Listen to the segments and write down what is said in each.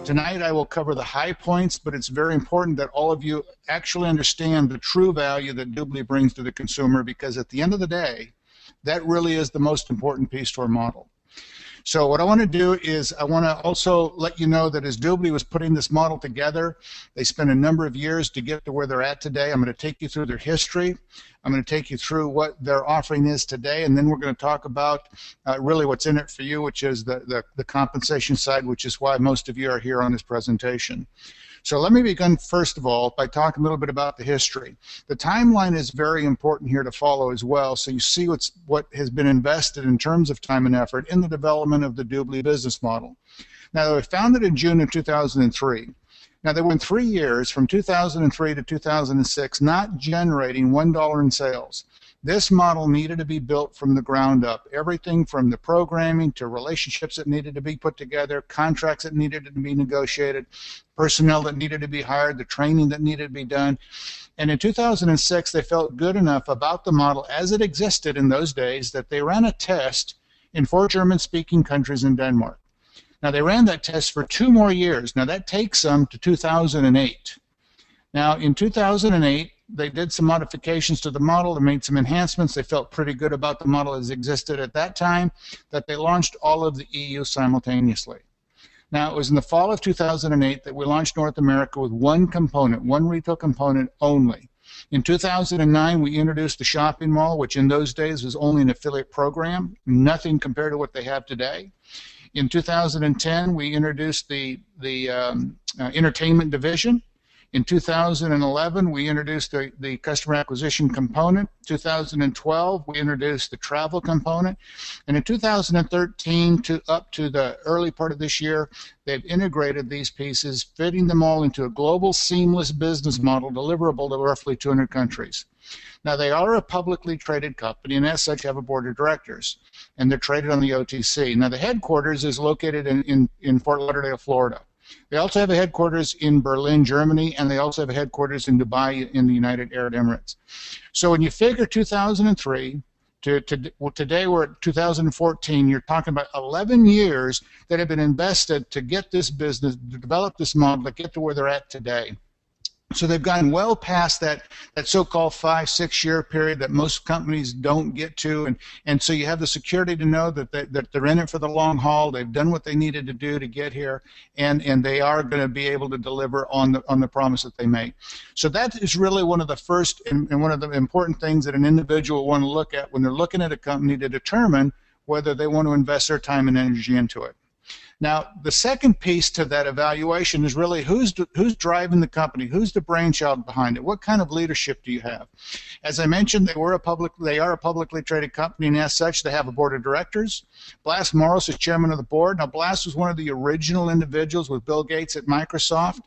Tonight I will cover the high points, but it's very important that all of you actually understand the true value that DubLi brings to the consumer, because at the end of the day, that really is the most important piece to our model. So what I want to do is I want to also let you know that as DubLi was putting this model together, they spent a number of years to get to where they're at today. I'm going to take you through their history. I'm going to take you through what their offering is today, and then we're going to talk about really what's in it for you, which is the compensation side, which is why most of you are here on this presentation. So let me begin, first of all, by talking a little bit about the history. The timeline is very important here to follow as well, so you see what has been invested in terms of time and effort in the development of the DubLi business model. Now, they were founded in June of 2003. Now, they went 3 years, from 2003 to 2006, not generating $1 in sales. This model needed to be built from the ground up. Everything from the programming to relationships that needed to be put together, contracts that needed to be negotiated, personnel that needed to be hired, the training that needed to be done. And in 2006, they felt good enough about the model as it existed in those days that they ran a test in 4 German-speaking countries in Denmark. Now, they ran that test for 2 more years. Now, that takes them to 2008. Now, in 2008, they did some modifications to the model. They made some enhancements. They felt pretty good about the model as existed at that time, that they launched all of the EU simultaneously. Now, it was in the fall of 2008 that we launched North America with one component, one retail component only. In 2009, we introduced the shopping mall, which in those days was only an affiliate program, nothing compared to what they have today. In 2010, we introduced the entertainment division. In 2011, we introduced the customer acquisition component. 2012, we introduced the travel component. And in 2013 up to the early part of this year, they've integrated these pieces, fitting them all into a global seamless business model deliverable to roughly 200 countries. Now, they are a publicly traded company, and as such have a board of directors, and they're traded on the OTC. Now, the headquarters is located in Fort Lauderdale, Florida. They also have a headquarters in Berlin, Germany, and they also have a headquarters in Dubai in the United Arab Emirates. So when you figure 2003 well, today we're at 2014, you're talking about 11 years that have been invested to get this business, to develop this model, to get to where they're at today. So they've gotten well past that so-called 5-6 year period that most companies don't get to, and so you have the security to know that they're in it for the long haul. They've done what they needed to do to get here, and they are going to be able to deliver on the promise that they make. So that is really one of the first and one of the important things that an individual will want to look at when they're looking at a company to determine whether they want to invest their time and energy into it. Now, the second piece to that evaluation is really who's driving the company, who's the brainchild behind it, what kind of leadership do you have? As I mentioned, they are a publicly traded company, and as such, they have a board of directors. Blas Morris is chairman of the board. Now, Blas was one of the original individuals with Bill Gates at Microsoft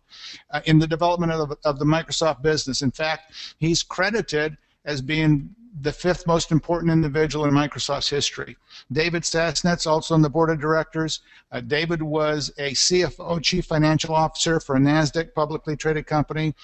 in the development of the Microsoft business. In fact, he's credited as being the 5th most important individual in Microsoft's history. David Sassnett's also on the board of directors. David was a CFO, Chief Financial Officer for a NASDAQ publicly traded company.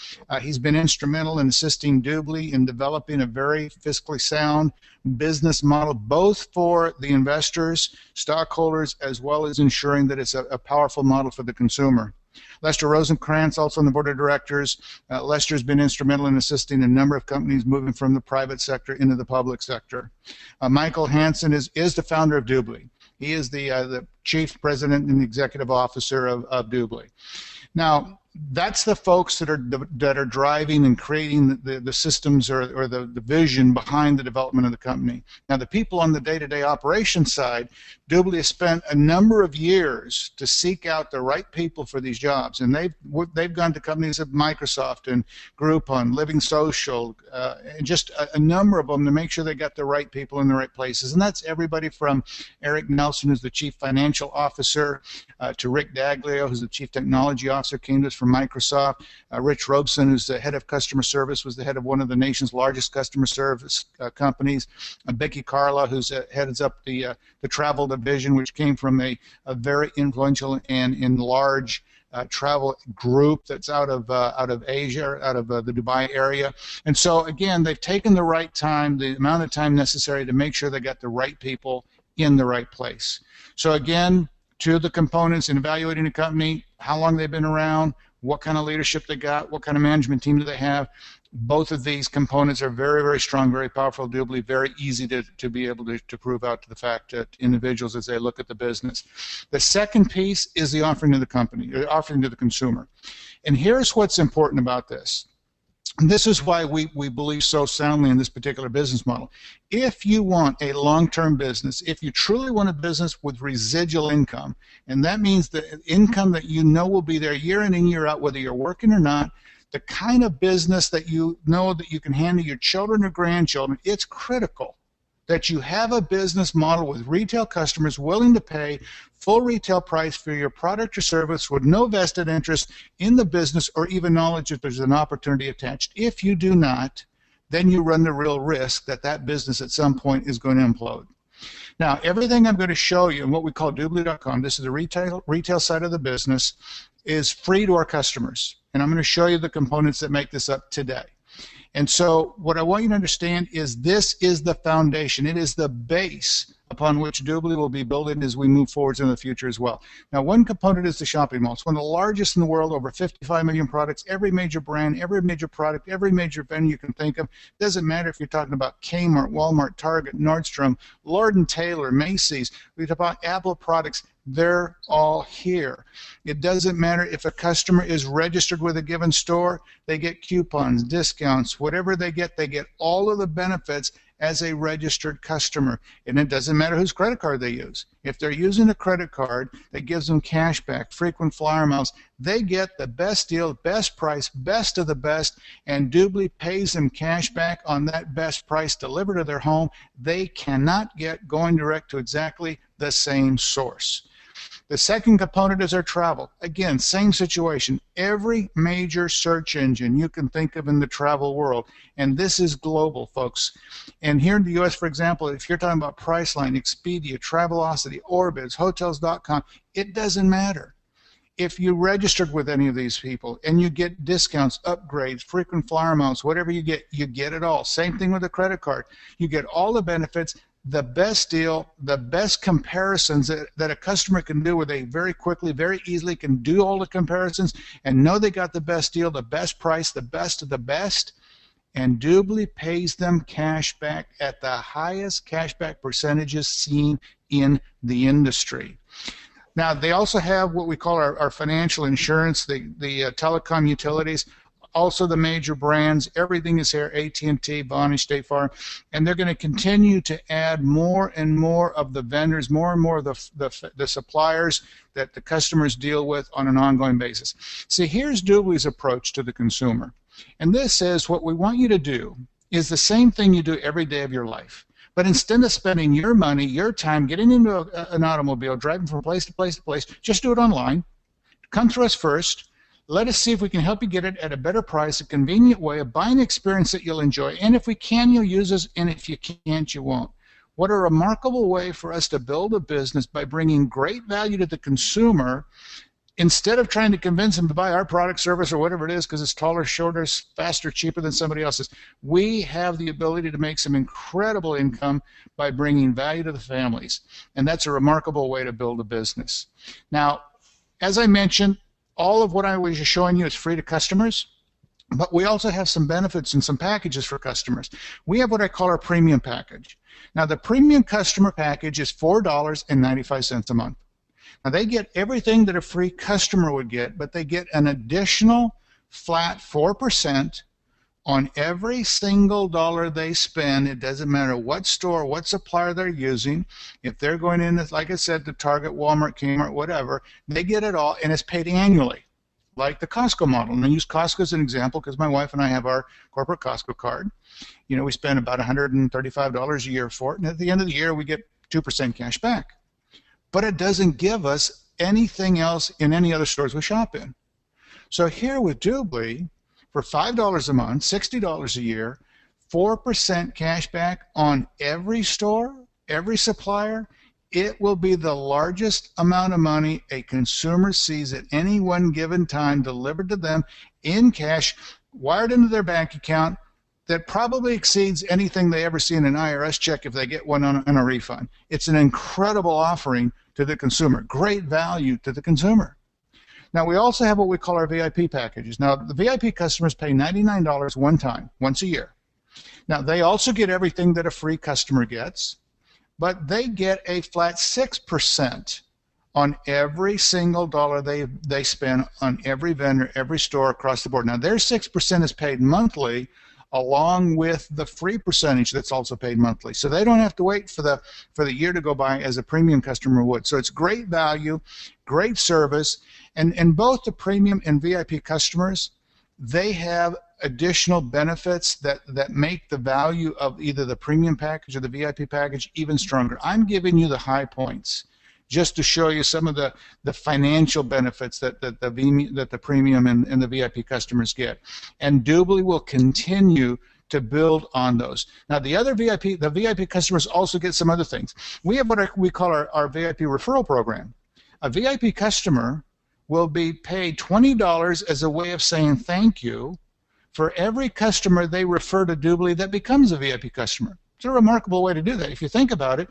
He's been instrumental in assisting DubLi in developing a very fiscally sound business model, both for the investors, stockholders, as well as ensuring that it's a powerful model for the consumer. Lester Rosenkrantz, also on the board of directors. Lester's been instrumental in assisting a number of companies moving from the private sector into the public sector. Michael Hansen is the founder of DubLi. He is the chief president and executive officer of DubLi. Now, that's the folks that are driving and creating the systems or the vision behind the development of the company. Now, the people on the day-to-day operations side, DubLi has spent a number of years to seek out the right people for these jobs, and they've gone to companies like Microsoft and Groupon, Living Social, and just a number of them to make sure they got the right people in the right places. And that's everybody from Eric Nelson, who's the chief financial officer, to Rick Daglio, who's the chief technology officer, came to us from Microsoft. Rich Robeson, who's the head of customer service, was the head of one of the nation's largest customer service companies. Becky Carla, who's heads up the travel division, which came from a very influential and large travel group that's out of Asia, out of the Dubai area. And so again, they've taken the right time, the amount of time necessary to make sure they got the right people in the right place. So again, two of the components in evaluating a company: how long they've been around, what kind of leadership they got, what kind of management team do they have. Both of these components are very, very strong, very powerful, doubly, very easy to be able to prove out to the fact that individuals as they look at the business. The second piece is the offering to the company, or offering to the consumer. And here's what's important about this. And this is why we believe so soundly in this particular business model. If you want a long-term business, if you truly want a business with residual income, and that means the income that you know will be there year in and year out, whether you're working or not, the kind of business that you know that you can hand to your children or grandchildren, it's critical that you have a business model with retail customers willing to pay full retail price for your product or service with no vested interest in the business or even knowledge that there's an opportunity attached. If you do not, then you run the real risk that that business at some point is going to implode. Now, everything I'm going to show you in what we call DubLi.com, this is the retail side of the business, is free to our customers. And I'm going to show you the components that make this up today. And so what I want you to understand is this is the foundation. It is the base upon which DubLi will be building as we move forward in the future as well. Now, one component is the shopping mall. It's one of the largest in the world, over 55 million products, every major brand, every major product, every major venue you can think of. It doesn't matter if you're talking about Kmart, Walmart, Target, Nordstrom, Lord & Taylor, Macy's. We talk about Apple products. They're all here. It doesn't matter if a customer is registered with a given store, they get coupons, discounts, whatever they get all of the benefits as a registered customer. And it doesn't matter whose credit card they use. If they're using a credit card that gives them cash back, frequent flyer miles, they get the best deal, best price, best of the best, and DubLi pays them cash back on that best price delivered to their home. They cannot get going direct to exactly the same source. The second component is our travel. Again, same situation. Every major search engine you can think of in the travel world, and this is global, folks. And here in the U.S., for example, if you're talking about Priceline, Expedia, Travelocity, Orbitz, Hotels.com, it doesn't matter. If you registered with any of these people and you get discounts, upgrades, frequent flyer miles, whatever you get it all. Same thing with a credit card. You get all the benefits, the best deal, the best comparisons that a customer can do, where they very quickly, very easily can do all the comparisons and know they got the best deal, the best price, the best of the best. And DubLi pays them cash back at the highest cashback percentages seen in the industry. Now, they also have what we call our financial insurance, the telecom utilities, also the major brands. Everything is here: AT&T, Vonage, State Farm, and they're going to continue to add more and more of the vendors, more and more of the suppliers that the customers deal with on an ongoing basis. See, here's DubLi's approach to the consumer, and this is what we want you to do is the same thing you do every day of your life. But instead of spending your money, your time, getting into an automobile, driving from place to place to place, just do it online. Come through us first. Let us see if we can help you get it at a better price, a convenient way, a buying experience that you'll enjoy. And if we can, you'll use us, and if you can't, you won't. What a remarkable way for us to build a business by bringing great value to the consumer, instead of trying to convince them to buy our product, service, or whatever it is because it's taller, shorter, faster, cheaper than somebody else's. We have the ability to make some incredible income by bringing value to the families, and that's a remarkable way to build a business. Now, as I mentioned, all of what I was just showing you is free to customers, but we also have some benefits and some packages for customers. We have what I call our premium package. Now, the premium customer package is $4.95 a month. Now, they get everything that a free customer would get, but they get an additional flat 4% on every single dollar they spend. It doesn't matter what store, what supplier they're using. If they're going in, like I said, to Target, Walmart, Kmart, whatever, they get it all, and it's paid annually, like the Costco model. And I use Costco as an example because my wife and I have our corporate Costco card. You know, we spend about $135 a year for it, and at the end of the year, we get 2% cash back. But it doesn't give us anything else in any other stores we shop in. So here with DubLi, for $5 a month, $60 a year, 4% cash back on every store, every supplier, it will be the largest amount of money a consumer sees at any one given time delivered to them in cash, wired into their bank account, that probably exceeds anything they ever see in an IRS check if they get one on a refund. It's an incredible offering to the consumer, great value to the consumer. Now, we also have what we call our VIP packages. Now, the VIP customers pay $99 one time, once a year. Now, they also get everything that a free customer gets, but they get a flat 6% on every single dollar they spend on every vendor, every store across the board. Now, their 6% is paid monthly, along with the free percentage that's also paid monthly. So they don't have to wait for the year to go by as a premium customer would. So it's great value, great service, and both the premium and VIP customers, they have additional benefits that make the value of either the premium package or the VIP package even stronger. I'm giving you the high points just to show you some of the financial benefits that the premium and the VIP customers get. And DubLi will continue to build on those. Now, the VIP customers also get some other things. We have what we call our VIP referral program. A VIP customer will be paid $20 as a way of saying thank you for every customer they refer to DubLi that becomes a VIP customer. It's a remarkable way to do that. If you think about it,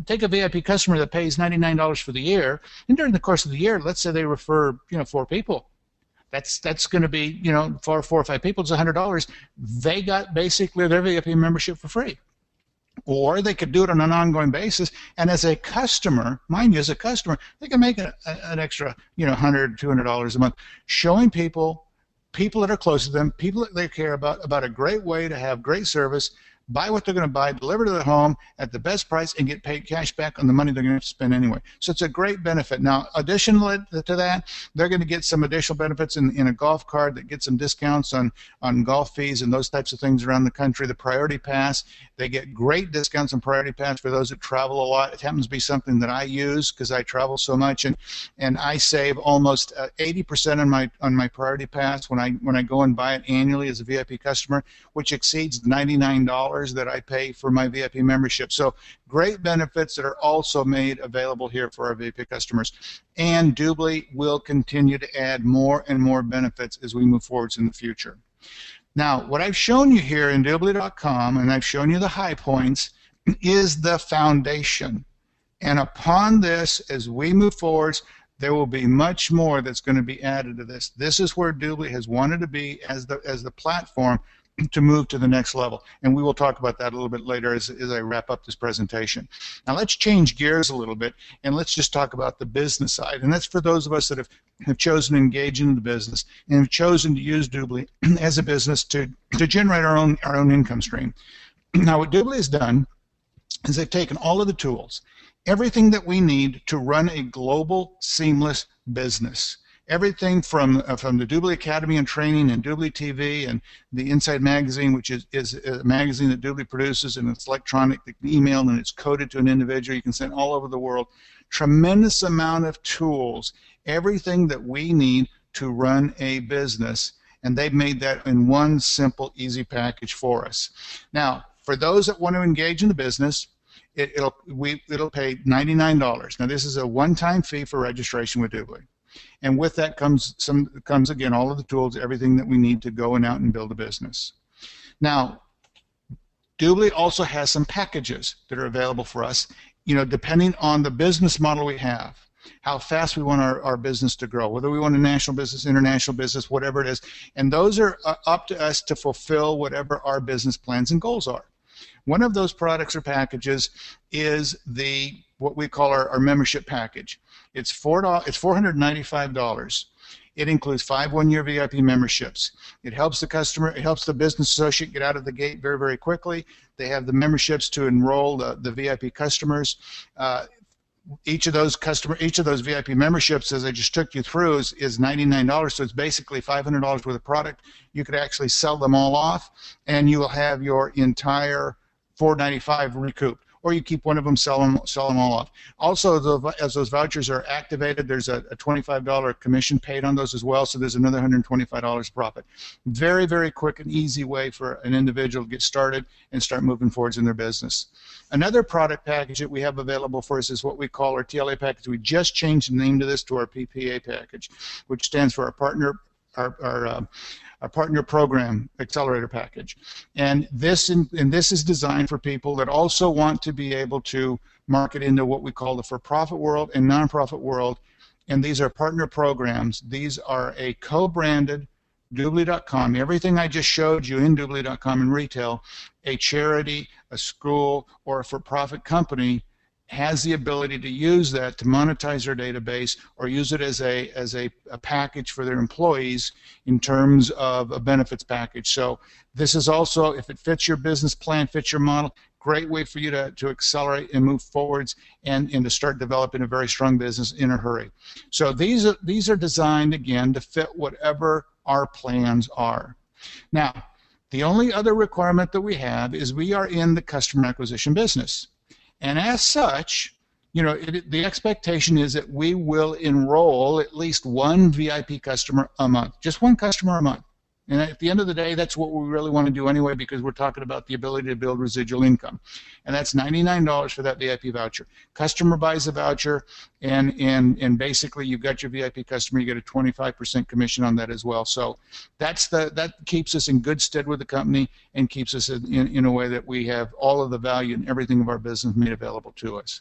take a VIP customer that pays $99 for the year, and during the course of the year, let's say they refer 4 people. That's going to be, for 4 or 5 people, it's $100. They got basically their VIP membership for free. Or they could do it on an ongoing basis, and as a customer, mind you, as a customer, they can make an extra, $100, $200 a month, showing people that are close to them, people that they care about a great way to have great service, buy what they're going to buy, deliver to their home at the best price, and get paid cash back on the money they're going to have to spend anyway. So it's a great benefit. Now, additionally to that, they're going to get some additional benefits in a golf card that gets some discounts on golf fees and those types of things around the country. The Priority Pass, they get great discounts on Priority Pass for those that travel a lot. It happens to be something that I use because I travel so much, and I save almost 80% on my Priority Pass when I go and buy it annually as a VIP customer, which exceeds $99 that I pay for my VIP membership. So great benefits that are also made available here for our VIP customers. And DubLi will continue to add more and more benefits as we move forwards in the future. Now, what I've shown you here in DubLi.com, and I've shown you the high points, is the foundation. And upon this, as we move forwards, there will be much more that's going to be added to this. This is where DubLi has wanted to be as the platform to move to the next level. And we will talk about that a little bit later as I wrap up this presentation. Now let's change gears a little bit and let's just talk about the business side. And that's for those of us that have chosen to engage in the business and have chosen to use DubLi as a business to generate our own income stream. Now what DubLi has done is they've taken all of the tools, everything that we need to run a global, seamless business. Everything from the DubLi Academy and Training and DubLi TV and the Inside Magazine, which is a magazine that DubLi produces, and it's electronic, email, and it's coded to an individual. You can send all over the world. Tremendous amount of tools, everything that we need to run a business, and they've made that in one simple, easy package for us. Now, for those that want to engage in the business, it'll pay $99. Now, this is a one-time fee for registration with DubLi. And with that comes again all of the tools, everything that we need to go out and build a business. Now, DubLi also has some packages that are available for us, depending on the business model we have, how fast we want our business to grow, whether we want a national business, international business, whatever it is. And those are up to us to fulfill whatever our business plans and goals are. One of those products or packages is what we call our membership package. It's $495. It includes 5 one-year VIP memberships. It helps the customer, it helps the business associate get out of the gate very, very quickly. They have the memberships to enroll the VIP customers. Each of those VIP memberships, as I just took you through, is $99. So it's basically $500 worth of product. You could actually sell them all off, and you will have your entire $495 recouped. or you keep one of them, sell them all off. Also, as those vouchers are activated, there's a $25 commission paid on those as well, so there's another $125 profit. Very, very quick and easy way for an individual to get started and start moving forwards in their business. Another product package that we have available for us is what we call our TLA package. We just changed the name to this to our PPA package, which stands for our partner program accelerator package. And this is designed for people that also want to be able to market into what we call the for-profit world and nonprofit world. And these are partner programs. These are a co-branded DubLi.com, everything I just showed you in DubLi.com in retail, a charity, a school, or a for-profit company has the ability to use that to monetize their database or use it as a package for their employees in terms of a benefits package. So this is also, if it fits your business plan, fits your model, great way for you to accelerate and move forwards and to start developing a very strong business in a hurry. So these are designed, again, to fit whatever our plans are. Now, the only other requirement that we have is we are in the customer acquisition business. And as such, you know, the expectation is that we will enroll at least one VIP customer a month, just one customer a month. And at the end of the day, that's what we really want to do anyway, because we're talking about the ability to build residual income. And that's $99 for that VIP voucher. Customer buys a voucher, and basically you've got your VIP customer, you get a 25% commission on that as well. So that keeps us in good stead with the company and keeps us in a way that we have all of the value and everything of our business made available to us.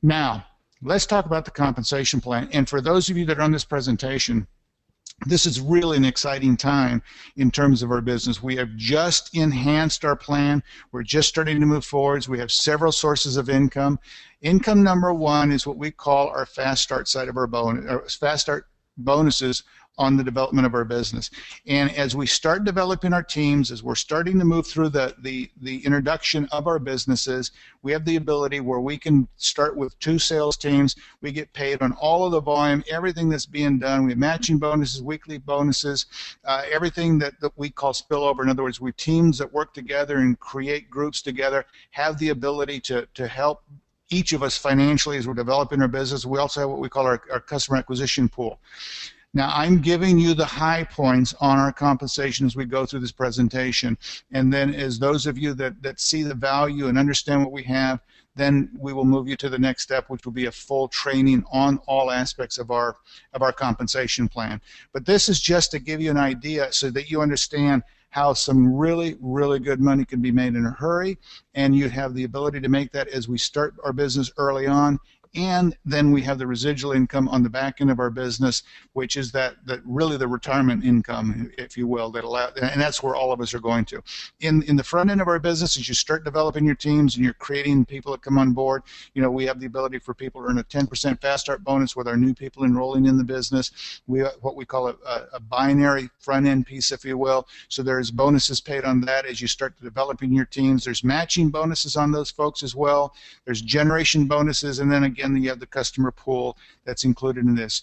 Now, let's talk about the compensation plan. And for those of you that are on this presentation, this is really an exciting time in terms of our business. We have just enhanced our plan. We're just starting to move forwards. We have several sources of income. Income number one is what we call our fast start side of our fast start bonuses on the development of our business. And as we start developing our teams, as we're starting to move through the introduction of our businesses, we have the ability where we can start with 2 sales teams. We get paid on all of the volume, everything that's being done. We have matching bonuses, weekly bonuses, everything that we call spillover. In other words, we teams that work together and create groups together have the ability to help each of us financially as we're developing our business. We also have what we call our customer acquisition pool. Now, I'm giving you the high points on our compensation as we go through this presentation, and then as those of you that see the value and understand what we have, then we will move you to the next step, which will be a full training on all aspects of our compensation plan. But this is just to give you an idea so that you understand how some really, really good money can be made in a hurry, and you have the ability to make that as we start our business early on. And then we have the residual income on the back end of our business, which is that really the retirement income, if you will, and that's where all of us are going to. In the front end of our business, as you start developing your teams and you're creating people that come on board, you know, we have the ability for people to earn a 10% fast start bonus with our new people enrolling in the business. We have what we call a binary front end piece, if you will. So there's bonuses paid on that as you start developing your teams. There's matching bonuses on those folks as well. There's generation bonuses, and then again, you have the customer pool that's included in this.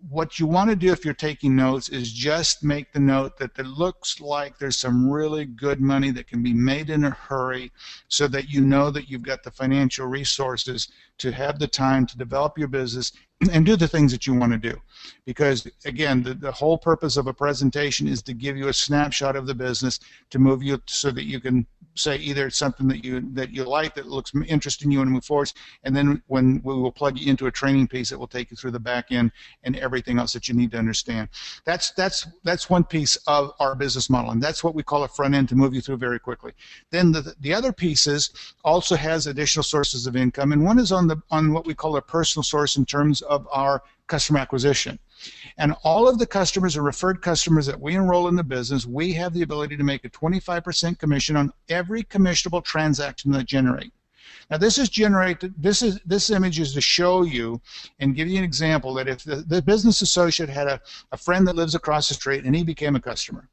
What you want to do if you're taking notes is just make the note that it looks like there's some really good money that can be made in a hurry, so that you know that you've got the financial resources to have the time to develop your business and do the things that you want to do. Because again, the whole purpose of a presentation is to give you a snapshot of the business, to move you so that you can say either it's something that you like, that looks interesting, you want to move forward, and then when we will plug you into a training piece that will take you through the back end and everything else that you need to understand. That's one piece of our business model, and that's what we call a front end to move you through very quickly. Then the other pieces also has additional sources of income, and one is on what we call a personal source in terms of our customer acquisition. And all of the customers or referred customers that we enroll in the business, we have the ability to make a 25% commission on every commissionable transaction that generate. Now this image is to show you and give you an example that if the business associate had a friend that lives across the street and he became a customer,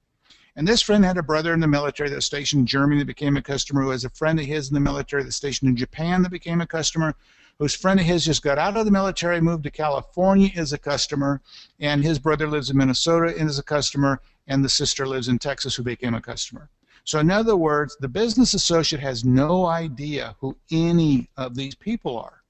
and this friend had a brother in the military that was stationed in Germany that became a customer, who has a friend of his in the military that's stationed in Japan that became a customer, whose friend of his just got out of the military, moved to California as a customer, and his brother lives in Minnesota and is a customer, and the sister lives in Texas who became a customer. So in other words, the business associate has no idea who any of these people are,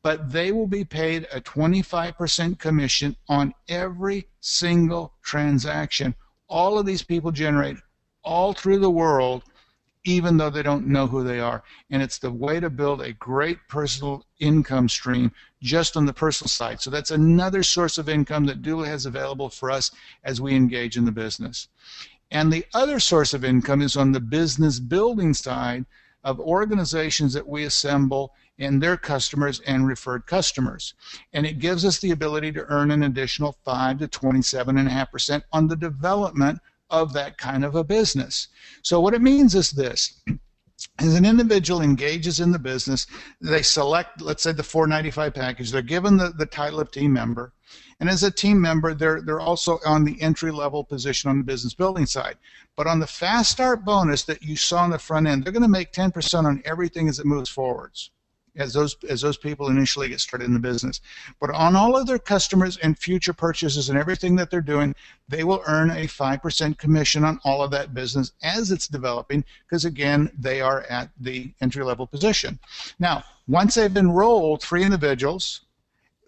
but they will be paid a 25% commission on every single transaction all of these people generate all through the world, even though they don't know who they are. And it's the way to build a great personal income stream just on the personal side. So that's another source of income that DubLi has available for us as we engage in the business. And the other source of income is on the business building side of organizations that we assemble and their customers and referred customers. And it gives us the ability to earn an additional 5 to 27.5% on the development of that kind of a business. So what it means is this. As an individual engages in the business, they select, let's say, the $495 package. They're given the title of team member. And as a team member, they're also on the entry-level position on the business building side. But on the fast start bonus that you saw on the front end, they're going to make 10% on everything as it moves forwards, as those people initially get started in the business. But on all of their customers and future purchases and everything that they're doing, they will earn a 5% commission on all of that business as it's developing, because again, they are at the entry-level position. Now, once they've enrolled 3 individuals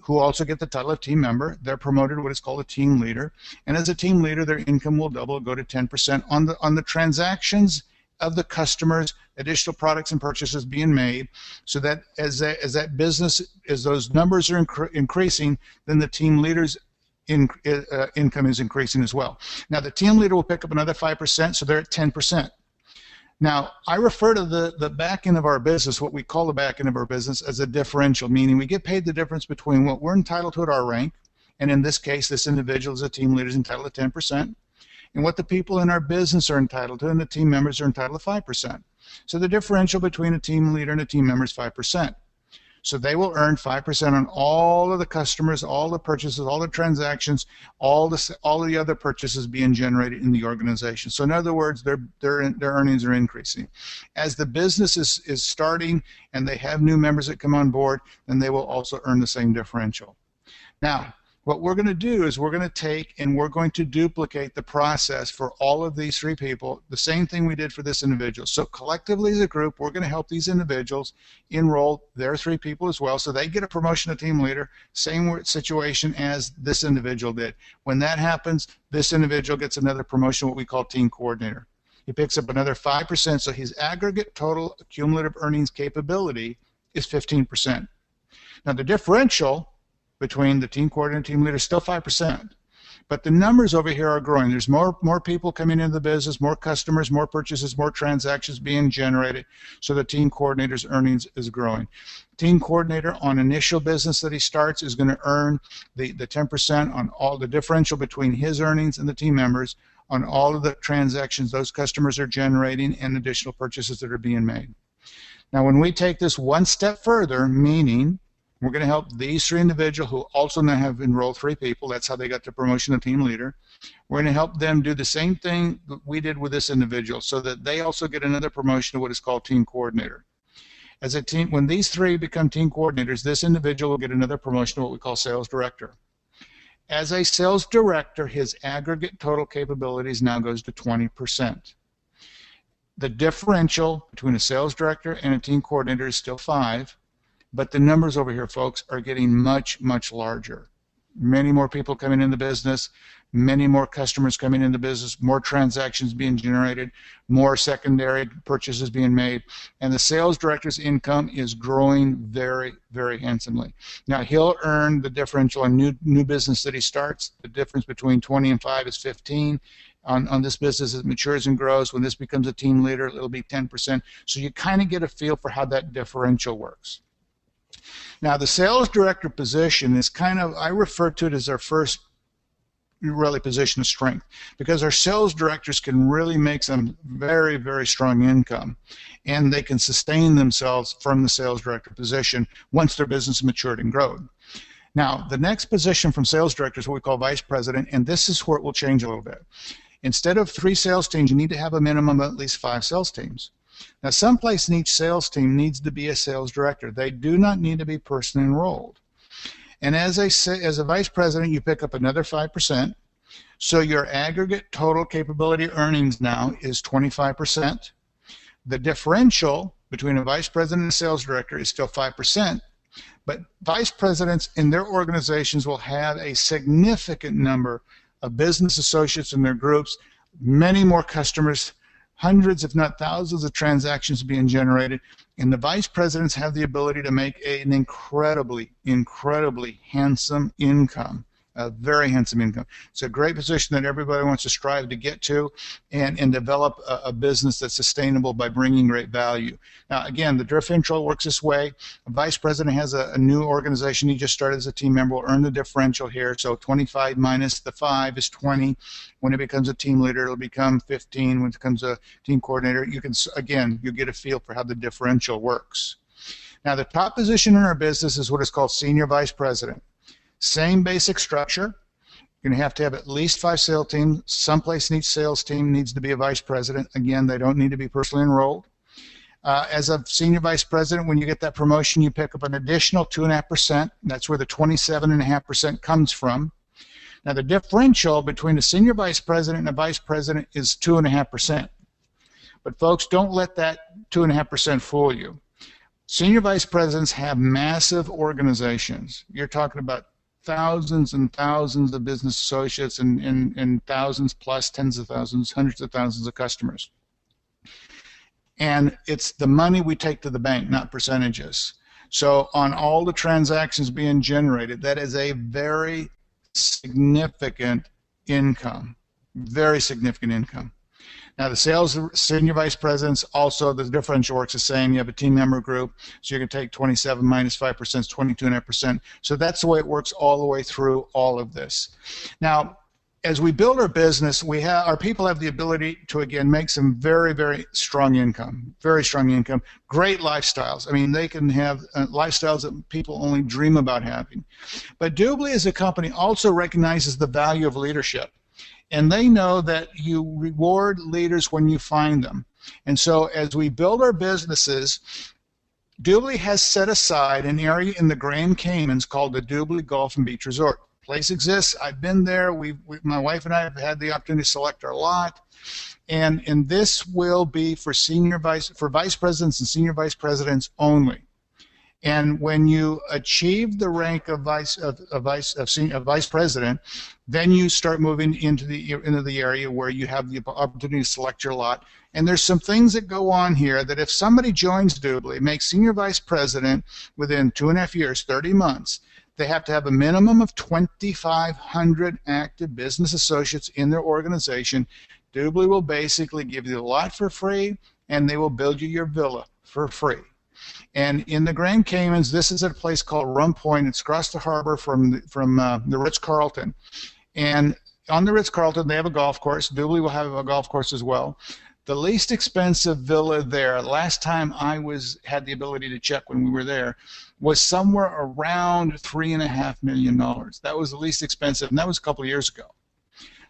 who also get the title of team member, they're promoted to what is called a team leader, and as a team leader, their income will double, go to 10% on the transactions of the customers, additional products and purchases being made, so that as that business, as those numbers are increasing, then the team leader's income is increasing as well. Now the team leader will pick up another 5%, so they're at 10%. Now I refer to the back end of our business, what we call the back end of our business, as a differential, meaning we get paid the difference between what we're entitled to at our rank, and in this case this individual as a team leader is entitled to 10%, and what the people in our business are entitled to, and the team members are entitled to 5%. So the differential between a team leader and a team member is 5%. So they will earn 5% on all of the customers, all the purchases, all the transactions, all the other purchases being generated in the organization. So in other words, their earnings are increasing. As the business is starting and they have new members that come on board, then they will also earn the same differential. Now, what we're going to do is we're going to take and we're going to duplicate the process for all of these 3 people, the same thing we did for this individual. So collectively as a group, we're going to help these individuals enroll their 3 people as well, so they get a promotion to team leader, same situation as this individual did. When that happens, this individual gets another promotion, what we call team coordinator. He picks up another 5%, so his aggregate total cumulative earnings capability is 15%. Now the differential between the team coordinator and team leader is still 5%. But the numbers over here are growing. There's more people coming into the business, more customers, more purchases, more transactions being generated, so the team coordinator's earnings is growing. Team coordinator on initial business that he starts is going to earn the 10% on all the differential between his earnings and the team members on all of the transactions those customers are generating and additional purchases that are being made. Now when we take this one step further, meaning we're going to help these 3 individuals who also now have enrolled 3 people. That's how they got the promotion of team leader. We're going to help them do the same thing that we did with this individual, so that they also get another promotion to what is called team coordinator. As a team, when these 3 become team coordinators, this individual will get another promotion to what we call sales director. As a sales director, his aggregate total capabilities now goes to 20%. The differential between a sales director and a team coordinator is still 5. But the numbers over here, folks, are getting much, much larger. Many more people coming in the business, many more customers coming into business, more transactions being generated, more secondary purchases being made, and the sales director's income is growing very, very handsomely. Now, he'll earn the differential on new business that he starts. The difference between 20 and 5 is 15. On this business, as it matures and grows, when this becomes a team leader, it'll be 10%. So you kind of get a feel for how that differential works. Now the sales director position is kind of, I refer to it as our first really position of strength, because our sales directors can really make some very, very strong income, and they can sustain themselves from the sales director position once their business matured and grown. Now the next position from sales director is what we call vice president, and this is where it will change a little bit. Instead of 3 sales teams, you need to have a minimum of at least 5 sales teams. Now, someplace in each sales team needs to be a sales director. They do not need to be person enrolled. And as a vice president, you pick up another 5%. So your aggregate total capability earnings now is 25%. The differential between a vice president and a sales director is still 5%, but vice presidents in their organizations will have a significant number of business associates in their groups, many more customers, hundreds if not thousands of transactions being generated, and the vice presidents have the ability to make an incredibly handsome income. A very handsome income. It's a great position that everybody wants to strive to get to and develop a business that's sustainable by bringing great value. Now, again, the differential works this way. A vice president has a new organization. He just started as a team member. Will earn the differential here. So 25 minus the 5 is 20. When it becomes a team leader, it'll become 15. When it becomes a team coordinator, you can, again, you get a feel for how the differential works. Now, the top position in our business is what is called senior vice president. Same basic structure. You're going to have at least 5 sales teams. Someplace in each sales team needs to be a vice president. Again, they don't need to be personally enrolled. As a senior vice president, when you get that promotion, you pick up an additional 2.5%. That's where the 27.5% comes from. Now, the differential between a senior vice president and a vice president is 2.5%. But folks, don't let that 2.5% fool you. Senior vice presidents have massive organizations. You're talking about thousands and thousands of business associates and thousands plus, tens of thousands, hundreds of thousands of customers. And it's the money we take to the bank, not percentages. So on all the transactions being generated, that is a very significant income, very significant income. Now, the sales senior vice presidents, also the differential works the same. You have a team member group, so you're going to take 27 minus 5% is 22.5%. So that's the way it works all the way through all of this. Now, as we build our business, our people have the ability to, again, make some very strong income, great lifestyles. I mean, they can have lifestyles that people only dream about having. But DubLi as a company also recognizes the value of leadership. And they know that you reward leaders when you find them. And so as we build our businesses, DubLi has set aside an area in the Grand Caymans called the DubLi Golf and Beach Resort. The place exists. I've been there. My wife and I have had the opportunity to select our lot. And this will be for vice presidents and senior vice presidents only. And when you achieve the rank of vice president, then you start moving into the area where you have the opportunity to select your lot. And there's some things that go on here that if somebody joins DubLi, makes senior vice president within 2.5 years, 30 months, they have to have a minimum of 2,500 active business associates in their organization. DubLi will basically give you the lot for free, and they will build you your villa for free. And in the Grand Caymans, this is at a place called Rum Point. It's across the harbor from the Ritz-Carlton. And on the Ritz-Carlton, they have a golf course. DubLi will have a golf course as well. The least expensive villa there, last time I had the ability to check when we were there, was somewhere around $3.5 million. That was the least expensive, and that was a couple of years ago.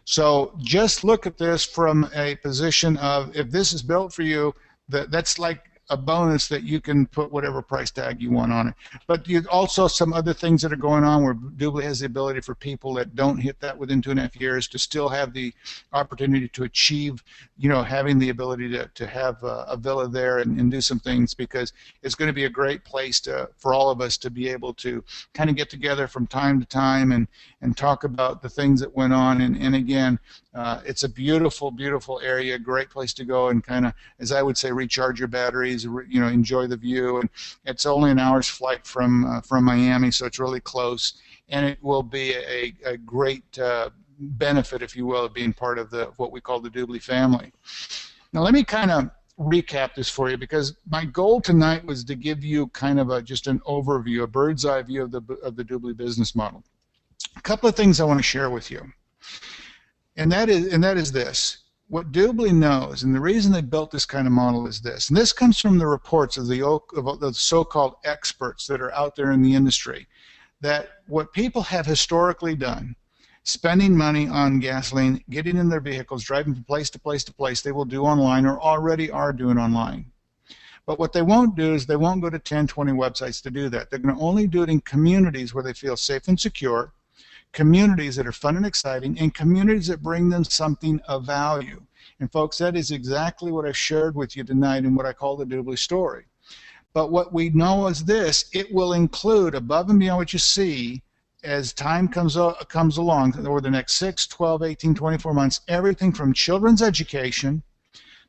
So just look at this from a position of, if this is built for you, that's like a bonus that you can put whatever price tag you want on it. But also some other things that are going on where DubLi has the ability for people that don't hit that within 2.5 years to still have the opportunity to achieve, having the ability to have a villa there and do some things, because it's going to be a great place for all of us to be able to kind of get together from time to time and talk about the things that went on. And again, it's a beautiful area, great place to go and kind of, as I would say, recharge your batteries, enjoy the view. And it's only an hour's flight from Miami, so it's really close, and it will be a great benefit, if you will, of being part of what we call the DubLi family. Now let me kind of recap this for you, because my goal tonight was to give you kind of just an overview, a bird's eye view of the DubLi business model. A couple of things I want to share with you. And that is this. What DubLi knows, and the reason they built this kind of model is this, and this comes from the reports of the so-called experts that are out there in the industry, that what people have historically done, spending money on gasoline, getting in their vehicles, driving from place to place to place, they will do online or already are doing online. But what they won't do is they won't go to 10, 20 websites to do that. They're going to only do it in communities where they feel safe and secure, communities that are fun and exciting, and communities that bring them something of value. And folks, that is exactly what I've shared with you tonight in what I call the DubLi story. But what we know is this: it will include, above and beyond what you see, as time comes along over the next 6, 12, 18, 24 months, everything from children's education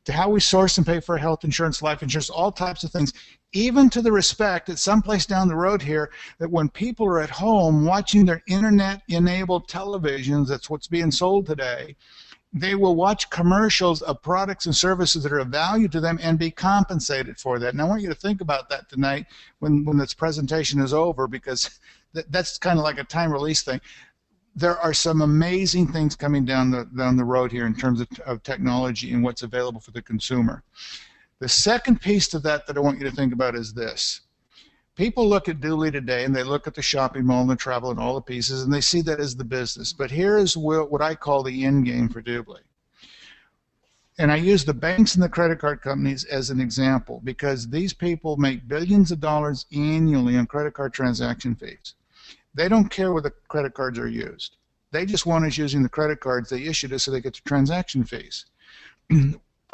to how we source and pay for health insurance, life insurance, all types of things, even to the respect that someplace down the road here, that when people are at home watching their internet-enabled televisions, that's what's being sold today, they will watch commercials of products and services that are of value to them and be compensated for that. And I want you to think about that tonight when this presentation is over, because that's kind of like a time release thing. There are some amazing things coming down the road here in terms of technology and what's available for the consumer. The second piece to that I want you to think about is this. People look at DubLi today, and they look at the shopping mall and the travel and all the pieces, and they see that as the business. But here is what I call the end game for DubLi. And I use the banks and the credit card companies as an example, because these people make billions of dollars annually on credit card transaction fees. They don't care where the credit cards are used. They just want us using the credit cards they issued us so they get the transaction fees.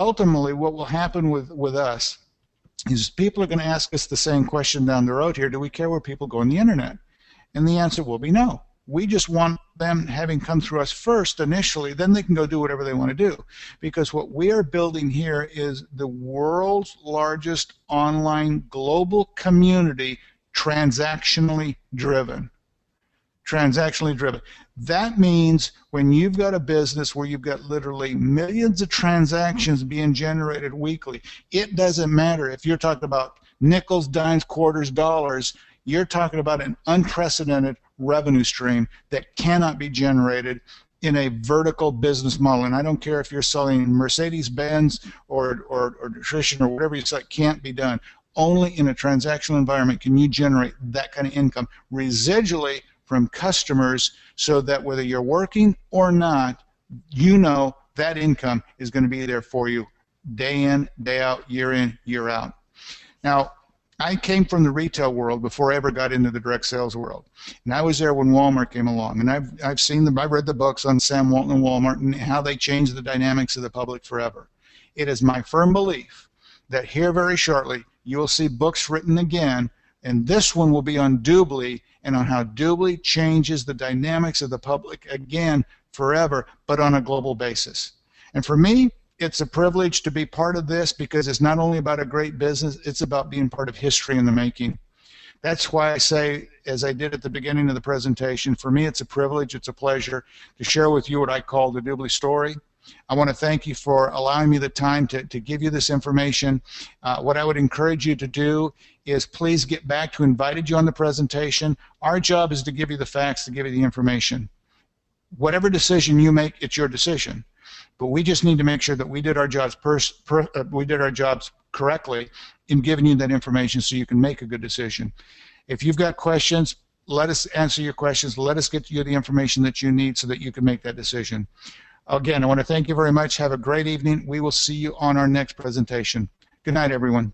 Ultimately, what will happen with us is people are going to ask us the same question down the road here: do we care where people go on the internet? And the answer will be no. We just want them having come through us first initially, then they can go do whatever they want to do. Because what we are building here is the world's largest online global community, transactionally driven. Transactionally driven. That means when you've got a business where you've got literally millions of transactions being generated weekly, it doesn't matter if you're talking about nickels, dimes, quarters, dollars. You're talking about an unprecedented revenue stream that cannot be generated in a vertical business model. And I don't care if you're selling Mercedes-Benz or nutrition or whatever you sell, can't be done. Only in a transactional environment can you generate that kind of income residually from customers, so that whether you're working or not, you know that income is going to be there for you day in, day out, year in, year out. Now, I came from the retail world before I ever got into the direct sales world, and I was there when Walmart came along, and I've seen them. I've read the books on Sam Walton and Walmart and how they changed the dynamics of the public forever. It is my firm belief that here very shortly you will see books written again, and this one will be on DubLi and on how DubLi changes the dynamics of the public again forever, but on a global basis. And for me, it's a privilege to be part of this, because it's not only about a great business, it's about being part of history in the making. That's why I say, as I did at the beginning of the presentation, for me it's a privilege, it's a pleasure to share with you what I call the DubLi story. I want to thank you for allowing me the time to give you this information. What I would encourage you to do is please get back to invited you on the presentation. Our job is to give you the facts, to give you the information. Whatever decision you make, it's your decision. But we just need to make sure that we did our jobs correctly in giving you that information so you can make a good decision. If you've got questions, let us answer your questions. Let us get you the information that you need so that you can make that decision. Again, I want to thank you very much. Have a great evening. We will see you on our next presentation. Good night, everyone.